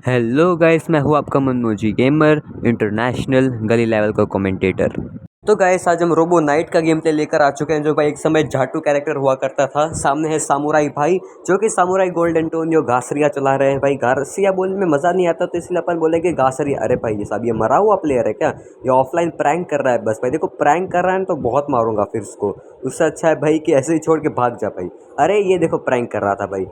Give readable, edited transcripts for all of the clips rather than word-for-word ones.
Hello guys, मैं हूँ आपका मनमोजी गेमर इंटरनेशनल गली लेवल का कमेंटेटर। तो गाइस, आज हम रोबो नाइट का गेम प्ले लेकर आ चुके हैं, जो भाई एक समय जाटू कैरेक्टर हुआ करता था। सामने है सामुराई भाई, जो कि सामुराई गोल्ड एंटोनियो गासरिया चला रहे हैं। भाई गासरिया बोलने में मज़ा नहीं आता, तो इसलिए अपन बोलेंगे गासरिया। अरे भाई, ये सब ये मरा हुआ प्लेयर है क्या? ये ऑफलाइन प्रैंक कर रहा है बस। भाई देखो, प्रैंक कर रहा है तो बहुत मारूंगा फिर उसको। उससे अच्छा है भाई कि ऐसे ही छोड़ के भाग जा भाई। अरे ये देखो, प्रैंक कर रहा था भाई।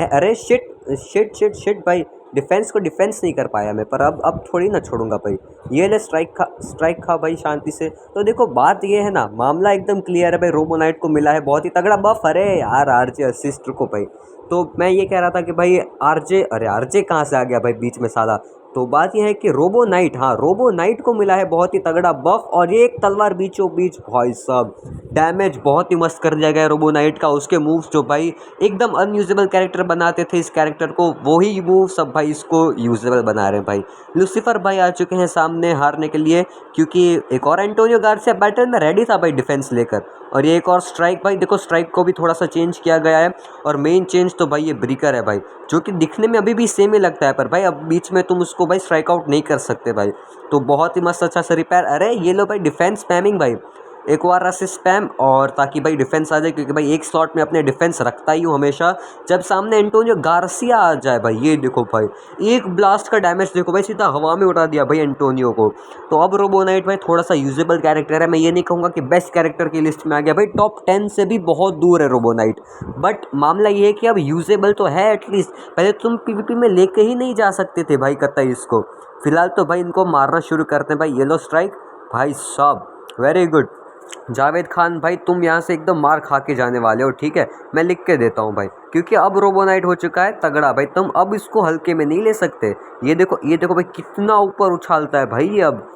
अरे शिट शिट शिट शिट भाई, डिफेंस को डिफेंस नहीं कर पाया मैं, पर अब थोड़ी ना छोड़ूंगा भाई। ये ले स्ट्राइक खा भाई शांति से। तो देखो, बात ये है ना, मामला एकदम क्लियर है भाई। रोबोनाइट को मिला है बहुत ही तगड़ा बफ। अरे यार, आरजे असिस्ट को भाई। तो मैं ये कह रहा था कि भाई आरजे, अरे आरजे कहाँ से आ गया भाई बीच में साला। तो बात यह है कि रोबो नाइट, हाँ रोबो नाइट को मिला है बहुत ही तगड़ा बफ, और ये एक तलवार बीचों बीच भाई साहब। डैमेज बहुत ही मस्त कर दिया गया रोबो नाइट का। उसके मूव्स जो भाई एकदम अनयूजेबल कैरेक्टर बनाते थे इस कैरेक्टर को, वही मूव सब भाई इसको यूजेबल बना रहे हैं भाई। लूसीफर भाई आ चुके हैं सामने हारने के लिए, क्योंकि एक और एंटोनियो गार्सिया बैटल में रेडी था भाई डिफेंस लेकर। और ये एक और स्ट्राइक भाई, देखो स्ट्राइक को भी थोड़ा सा चेंज किया गया है। और मेन चेंज तो भाई ये ब्रीकर है भाई, जो कि दिखने में अभी भी सेम ही लगता है, पर भाई अब बीच में तुम उसको भाई स्ट्राइक आउट नहीं कर सकते भाई। तो बहुत ही मस्त अच्छा सा रिपेयर। अरे ये लो भाई, डिफेंस स्पैमिंग भाई, एक बार असिस्ट स्पैम, और ताकि भाई डिफेंस आ जाए, क्योंकि भाई एक स्लॉट में अपने डिफेंस रखता ही हूँ हमेशा जब सामने एंटोनियो गार्सिया आ जाए भाई। ये देखो भाई, एक ब्लास्ट का डैमेज देखो भाई, सीधा हवा में उड़ा दिया भाई एंटोनियो को। तो अब रोबोनाइट भाई थोड़ा सा यूजेबल कैरेक्टर है। मैं ये नहीं कहूँगा कि बेस्ट कैरेक्टर की लिस्ट में आ गया भाई, टॉप 10 से भी बहुत दूर है रोबोनाइट। बट मामला ये है कि अब यूजेबल तो है एटलीस्ट। पहले तुम पीवीपी में लेके ही नहीं जा सकते थे भाई कतई इसको। फिलहाल तो भाई इनको मारना शुरू करते हैं भाई। येलो स्ट्राइक भाई साहब, वेरी गुड। जावेद खान भाई, तुम यहाँ से एकदम मार खा के जाने वाले हो, ठीक है? मैं लिख के देता हूँ भाई, क्योंकि अब रोबोनाइट हो चुका है तगड़ा भाई। तुम अब इसको हल्के में नहीं ले सकते। ये देखो भाई, कितना ऊपर उछालता है भाई ये अब।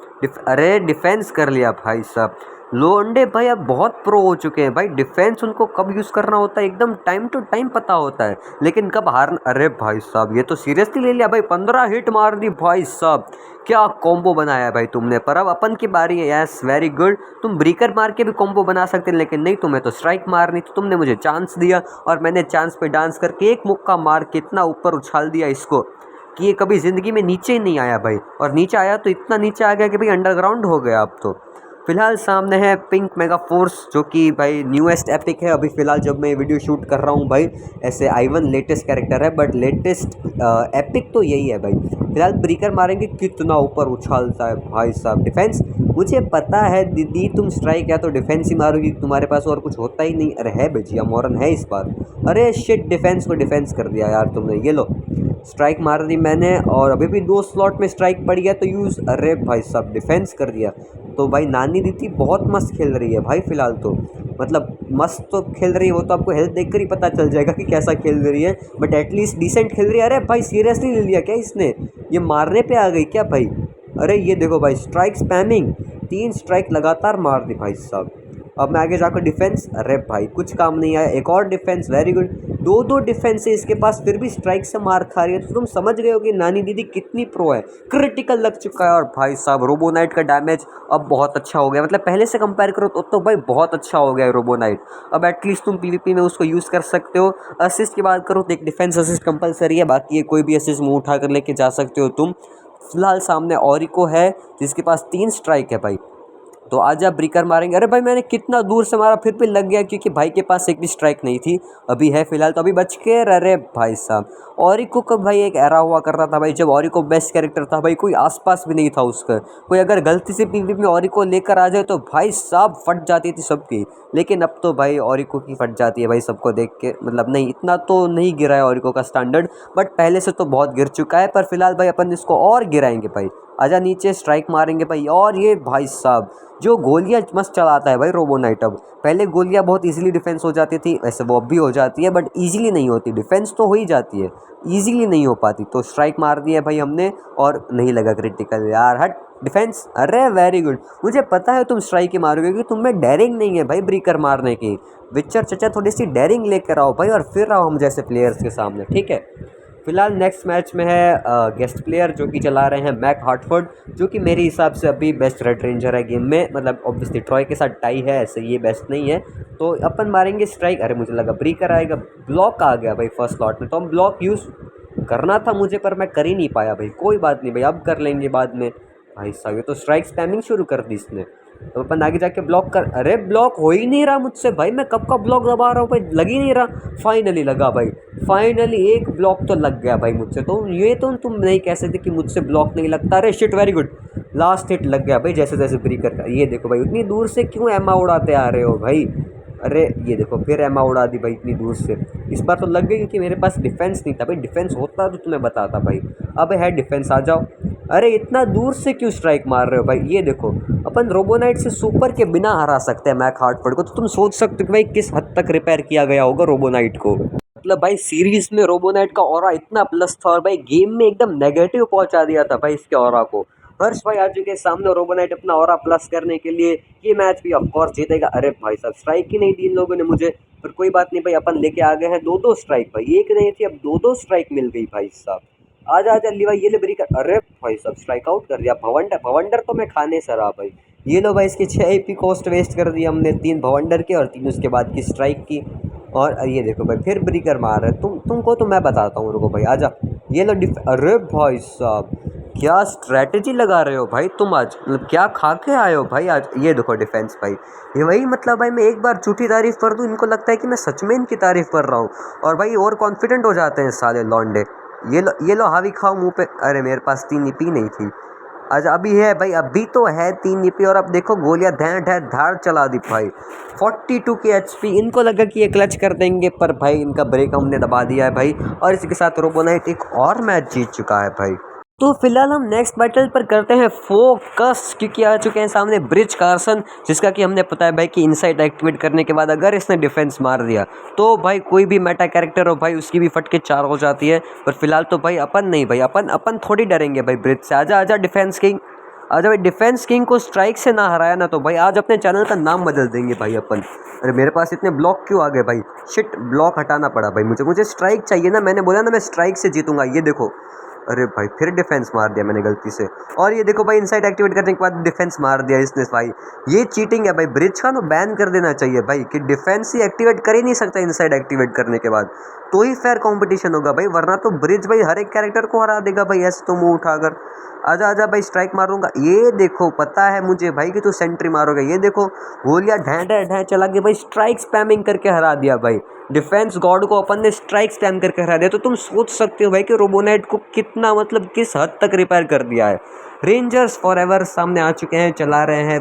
अरे डिफेंस कर लिया भाई साहब। लोंडे भाई अब बहुत प्रो हो चुके हैं भाई। डिफेंस उनको कब यूज़ करना होता है एकदम टाइम टू टाइम पता होता है, लेकिन कब हार। अरे भाई साहब, ये तो सीरियसली ले लिया भाई। 15 हिट मार दी भाई साहब, क्या कॉम्बो बनाया भाई तुमने। पर अब अपन की बारी है। Yes, very good. तुम ब्रीकर मार के भी कॉम्बो बना सकते, लेकिन नहीं, तुम्हें तो स्ट्राइक मारनी। तो तुमने मुझे चांस दिया, और मैंने चांस पे डांस करके एक मुक्का मार के इतना ऊपर उछाल दिया इसको कि ये कभी ज़िंदगी में नीचे ही नहीं आया भाई। और नीचे आया तो इतना नीचे आ गया कि भाई अंडरग्राउंड हो गया अब तो। फिलहाल सामने है पिंक मेगा फोर्स, जो कि भाई न्यूएस्ट एपिक है अभी फ़िलहाल जब मैं वीडियो शूट कर रहा हूँ भाई। ऐसे आइवन लेटेस्ट कैरेक्टर है, बट लेटेस्ट एपिक तो यही है भाई। फिलहाल ब्रीकर मारेंगे, कितना ऊपर उछालता है भाई साहब। डिफेंस, मुझे पता है दीदी तुम स्ट्राइक या तो डिफेंस ही मारोगी, तुम्हारे पास और कुछ होता ही नहीं। अरे है भजिया, मॉरन है इस बार। अरे शिट, डिफेंस को डिफेंस कर दिया यार तुमने। ये लो, स्ट्राइक मार दी मैंने, और अभी भी 2 स्लॉट में स्ट्राइक पड़ गया तो यूज़। अरे भाई साहब, डिफेंस कर दिया। तो भाई नानी दीदी बहुत मस्त खेल रही है भाई फ़िलहाल तो। मतलब मस्त तो खेल रही है, वो तो आपको हेल्थ देखकर ही पता चल जाएगा कि कैसा खेल रही है, बट एटलीस्ट डिसेंट खेल रही है। अरे भाई सीरियसली ले लिया क्या इसने? ये मारने पे आ गई क्या भाई? अरे ये देखो भाई, स्ट्राइक स्पैमिंग, 3 स्ट्राइक लगातार मार दी भाई साहब। अब मैं आगे जाकर डिफेंस, अरे भाई कुछ काम नहीं आया। एक और डिफेंस, वेरी गुड। 2 डिफेंस है इसके पास, फिर भी स्ट्राइक से मार खा रही है। तो तुम समझ गए हो कि नानी दीदी कितनी प्रो है। क्रिटिकल लग चुका है, और भाई साहब रोबोनाइट का डैमेज अब बहुत अच्छा हो गया। मतलब पहले से कंपेयर करो तो भाई बहुत अच्छा हो गया है रोबोनाइट। अब एटलीस्ट तुम पीवीपी में उसको यूज़ कर सकते हो। असिस्ट की बात करो तो एक डिफेंस असिस्ट कंपलसरी है, बाकी ये कोई भी असिस्ट मुँह उठा कर लेके जा सकते हो तुम। फिलहाल सामने ऑरिको है, जिसके पास 3 स्ट्राइक है भाई। तो आज आप ब्रीकर मारेंगे। अरे भाई, मैंने कितना दूर से मारा, फिर भी लग गया, क्योंकि भाई के पास एक भी स्ट्राइक नहीं थी। अभी है फिलहाल, तो अभी बच के। अरे भाई साहब, ऑरिको का भाई एक एरा हुआ करता था भाई, जब ऑरिको बेस्ट कैरेक्टर था भाई, कोई आसपास भी नहीं था उसका। कोई अगर गलती से पीवीपी में ऑरिको लेकर आ जाए तो भाई साहब फट जाती थी सबकी। लेकिन अब तो भाई ऑरिको की फट जाती है भाई सबको देख के। मतलब नहीं, इतना तो नहीं गिरा है ऑरिको का स्टैंडर्ड, बट पहले से तो बहुत गिर चुका है। पर फिलहाल भाई अपन इसको और गिराएंगे भाई। आजा नीचे, स्ट्राइक मारेंगे भाई। और ये भाई साहब जो गोलियां मस्त चलाता है भाई रोबोनाइट अब। पहले गोलियां बहुत इजीली डिफेंस हो जाती थी, वैसे वो अब भी हो जाती है, बट इजीली नहीं होती। डिफेंस तो हो ही जाती है, इजीली नहीं हो पाती। तो स्ट्राइक मार दी है भाई हमने, और नहीं लगा क्रिटिकल यार। हट डिफेंस। अरे वेरी गुड। मुझे पता है तुम स्ट्राइक ही मारोगे, क्योंकि तुम में डेयरिंग नहीं है भाई ब्रीकर मारने की। विचर चचा, थोड़ी सी डेयरिंग लेकर आओ भाई, और फिर आओ हम जैसे प्लेयर्स के सामने, ठीक है? फिलहाल नेक्स्ट मैच में है गेस्ट प्लेयर, जो कि चला रहे हैं मैक हार्टफोर्ड, जो कि मेरे हिसाब से अभी बेस्ट रेड रेंजर है गेम में। मतलब ऑब्वियसली ट्रॉय के साथ टाई है, ऐसे ये बेस्ट नहीं है। तो अपन मारेंगे स्ट्राइक। अरे मुझे लगा ब्रीकर आएगा, ब्लॉक आ गया भाई फर्स्ट स्लॉट में, तो हम ब्लॉक यूज़। करना था मुझे पर मैं कर ही नहीं पाया भाई। कोई बात नहीं भाई, अब कर लेंगे बाद में। भाई साहब ये तो स्ट्राइक स्पैमिंग शुरू कर दी इसने। तो अपन आगे जाके ब्लॉक कर, अरे ब्लॉक हो ही नहीं रहा मुझसे भाई, मैं कब का ब्लॉक दबा रहा हूँ भाई, लग ही नहीं रहा। फाइनली लगा भाई, फाइनली एक ब्लॉक तो लग गया भाई मुझसे। तो ये तो तुम नहीं कह सकते कि मुझसे ब्लॉक नहीं लगता। अरे shit, very good, last hit लग गया भाई जैसे तैसे ब्रीकर का। ये देखो भाई, उतनी दूर से क्यों एमा उड़ाते आ रहे हो भाई। अरे ये देखो फिर एमा उड़ा दी भाई इतनी दूर से। इस बार तो लग गई क्योंकि मेरे पास डिफेंस नहीं था भाई, डिफेंस होता तो तुम्हें बताता भाई। अब है डिफेंस, आ जाओ। अरे इतना दूर से क्यों स्ट्राइक मार रहे हो भाई। ये देखो अपन रोबोनाइट से सुपर के बिना हरा सकते हैं मैक हार्टफोर्ड को। तो तुम सोच सकते हो कि भाई किस हद तक रिपेयर किया गया होगा रोबोनाइट को। मतलब भाई सीरीज में रोबोनाइट का ऑरा इतना प्लस था और भाई गेम में एकदम नेगेटिव पहुंचा दिया था भाई इसके ऑरा को। हर्ष भाई आ चुके हैं सामने, रोबोनाइट अपना ऑरा प्लस करने के लिए। ये मैच भी ऑफ कोर्स जीतेगा। अरे भाई साहब स्ट्राइक ही नहीं दी इन लोगों ने मुझे, पर कोई बात नहीं भाई, अपन लेके आ गए हैं 2-2 स्ट्राइक भाई। एक नहीं थी, अब 2-2 स्ट्राइक मिल गई भाई साहब। आजा आजा ली भाई, ये ले ब्रेकर। अरे भाई साहब स्ट्राइक आउट कर दिया। भवंडर, भवंडर तो मैं खाने से रहा भाई। ये लो भाई, इसके 6 AP कॉस्ट वेस्ट कर दिया हमने, 3 भवंडर के और 3 उसके बाद की स्ट्राइक की। और ये देखो भाई फिर ब्रेकर मार रहे तुमको तो मैं बताता हूँ, रुको भाई आजा। ये लो अरे भाई साहब क्या स्ट्रैटेजी लगा रहे हो भाई तुम आज, मतलब क्या खा के आए हो भाई आज। ये देखो डिफेंस भाई, ये वही मतलब भाई, मैं एक बार झूठी तारीफ कर दूँ इनको लगता है कि मैं सच में इनकी तारीफ कर रहा हूँ और भाई और कॉन्फिडेंट हो जाते हैं साले लौंडे। ये लो हावी खाओ मुंह पे। अरे मेरे पास 3 EP नहीं थी। अच्छा अभी है भाई, अभी तो है 3 EP और अब देखो गोलियां धैं धैं धार चला दी भाई। 42 के HP। इनको लगा कि ये क्लच कर देंगे पर भाई इनका ब्रेक हमने दबा दिया है भाई। और इसी के साथ रोबोनाइट एक और मैच जीत चुका है भाई। तो फिलहाल हम नेक्स्ट बैटल पर करते हैं फोकस, क्योंकि आ चुके हैं सामने ब्रिज कार्सन, जिसका कि हमने पता है भाई कि इनसाइट एक्टिवेट करने के बाद अगर इसने डिफेंस मार दिया तो भाई कोई भी मेटा कैरेक्टर हो भाई उसकी भी फटके 4 हो जाती है। पर फिलहाल तो भाई अपन नहीं भाई, अपन थोड़ी डरेंगे भाई ब्रिज से। आजा आजा डिफेंस किंग, आजा भाई। डिफेंस किंग को स्ट्राइक से ना हराया ना तो भाई आज अपने चैनल का नाम बदल देंगे भाई अपन। अरे मेरे पास इतने ब्लॉक क्यों आ गए भाई, शिट ब्लॉक हटाना पड़ा भाई मुझे स्ट्राइक चाहिए ना, मैंने बोला ना मैं स्ट्राइक से जीतूंगा। ये देखो अरे भाई फिर डिफेंस मार दिया मैंने गलती से। और ये देखो भाई इनसाइड एक्टिवेट करने के बाद डिफेंस मार दिया इसने भाई। ये चीटिंग है भाई, ब्रिज का ना बैन कर देना चाहिए भाई कि डिफेंस ही एक्टिवेट कर ही नहीं सकता इनसाइड एक्टिवेट करने के बाद, तो ही फेयर कंपटीशन होगा भाई। वरना तो ब्रिज भाई हर एक कैरेक्टर को हरा देगा भाई ऐसे तो मुंह उठाकर। आजा आजा भाई स्ट्राइक मारूंगा। ये देखो पता है मुझे भाई कि तू सेंट्री मारोगे। ये देखो गोलियां ढैं ढैं ढैं चला के भाई स्ट्राइक स्पैमिंग करके हरा दिया भाई। डिफेंस गॉड को अपन ने स्ट्राइक स्पैम करके हरा दिया। तो तुम सोच सकते हो भाई कि रोबोनाइट को कितना मतलब किस हद तक रिपेयर कर दिया है। रेंजर्स फॉरएवर सामने आ चुके हैं, चला रहे हैं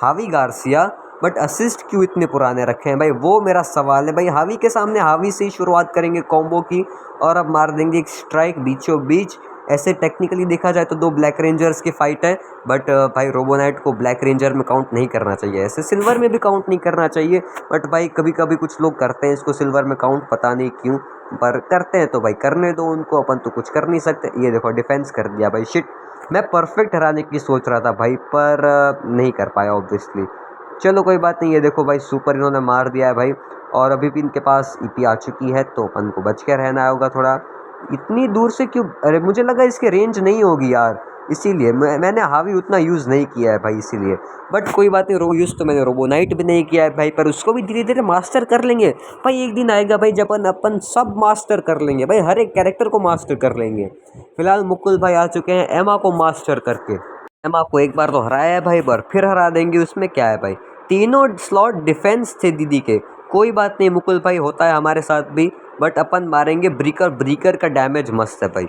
हावी गार्सिया। बट असिस्ट क्यों इतने पुराने रखे हैं भाई, वो मेरा सवाल है भाई। हावी के सामने हावी से ही शुरुआत करेंगे कॉम्बो की और अब मार देंगे एक स्ट्राइक बीचों बीच। ऐसे टेक्निकली देखा जाए तो 2 ब्लैक रेंजर्स की फाइट है, बट भाई रोबोनाइट को ब्लैक रेंजर में काउंट नहीं करना चाहिए, ऐसे सिल्वर में भी काउंट नहीं करना चाहिए। बट भाई कभी कभी कुछ लोग करते हैं इसको सिल्वर में काउंट, पता नहीं क्यों, पर करते हैं तो भाई करने दो उनको, अपन तो कुछ कर नहीं सकते। ये देखो डिफेंस कर दिया भाई, शिट मैं परफेक्ट हराने की सोच रहा था भाई पर नहीं कर पाया ऑब्वियसली। चलो कोई बात नहीं। ये देखो भाई सुपर इन्होंने मार दिया है भाई और अभी भी इनके पास EP आ चुकी है तो अपन को बच के रहना होगा थोड़ा। इतनी दूर से क्यों, अरे मुझे लगा इसके रेंज नहीं होगी यार, इसीलिए मैंने हावी उतना यूज़ नहीं किया है भाई इसीलिए। बट कोई बात नहीं, यूज़ तो मैंने रोबोनाइट भी नहीं किया है भाई, पर उसको भी धीरे धीरे मास्टर कर लेंगे भाई। एक दिन आएगा भाई जब अपन सब मास्टर कर लेंगे भाई, हर एक कैरेक्टर को मास्टर कर लेंगे। फिलहाल मुकुल भाई आ चुके हैं एमा को मास्टर करके। एमा को एक बार तो हराया है भाई, पर फिर हरा देंगे, उसमें क्या है भाई। तीनों स्लॉट डिफेंस थे दीदी के। कोई बात नहीं मुकुल भाई, होता है हमारे साथ भी, बट अपन मारेंगे ब्रीकर। ब्रीकर का डैमेज मस्त है भाई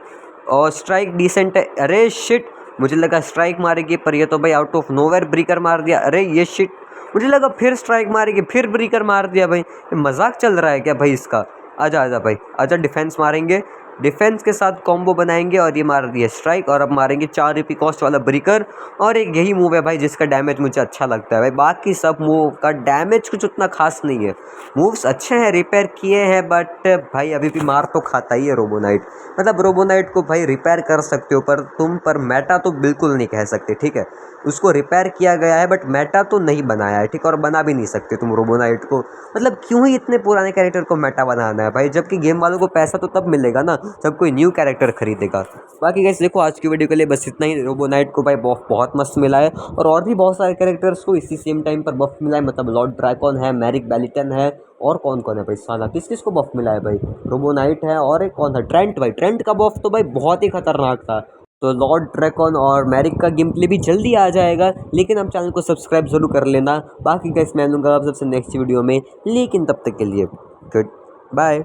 और स्ट्राइक डिसेंट है। अरे शिट मुझे लगा स्ट्राइक मारेगी पर ये तो भाई आउट ऑफ नोवेयर ब्रीकर मार दिया। अरे ये शिट मुझे लगा फिर स्ट्राइक मारेगी, फिर ब्रीकर मार दिया भाई। ये मजाक चल रहा है क्या भाई इसका। आजा आजा भाई आजा, डिफेंस मारेंगे, डिफेंस के साथ कॉम्बो बनाएंगे और ये मार दिया स्ट्राइक। और अब मारेंगे 4 EP कॉस्ट वाला ब्रीकर। और एक यही मूव है भाई जिसका डैमेज मुझे अच्छा लगता है भाई, बाकी सब मूव का डैमेज कुछ उतना खास नहीं है। मूव्स अच्छे हैं, रिपेयर किए हैं, बट भाई अभी भी मार तो खाता ही है रोबोनाइट। मतलब रोबोनाइट को भाई रिपेयर कर सकते हो पर तुम पर मेटा तो बिल्कुल नहीं कह सकते, ठीक है। उसको रिपेयर किया गया है बट मेटा तो नहीं बनाया है, ठीक है, और बना भी नहीं सकते तुम रोबोनाइट को। मतलब क्यों ही इतने पुराने कैरेक्टर को मेटा बनाना है भाई, जबकि गेम वालों को पैसा तो तब मिलेगा ना जब कोई न्यू कैरेक्टर खरीदेगा। बाकी गाइस देखो आज की वीडियो के लिए बस इतना ही। रोबो नाइट को भाई बफ बहुत मस्त मिला है और भी बहुत सारे कैरेक्टर्स को इसी सेम टाइम पर बफ मिला है। मतलब लॉर्ड ड्रैकन है, मैरिक बेलिटन है और कौन कौन है भाई, साला किस किस को बफ मिला है भाई। रोबो नाइट है और एक कौन था, ट्रेंट। भाई ट्रेंट का बफ तो भाई बहुत ही खतरनाक था। तो लॉर्ड ड्रैकन और मैरिक का गेम प्ले भी जल्दी आ जाएगा, लेकिन आप चैनल को सब्सक्राइब जरूर कर लेना। बाकी गाइस मैं मिलूंगा आप सबसे नेक्स्ट वीडियो में, लेकिन तब तक के लिए गुड बाय।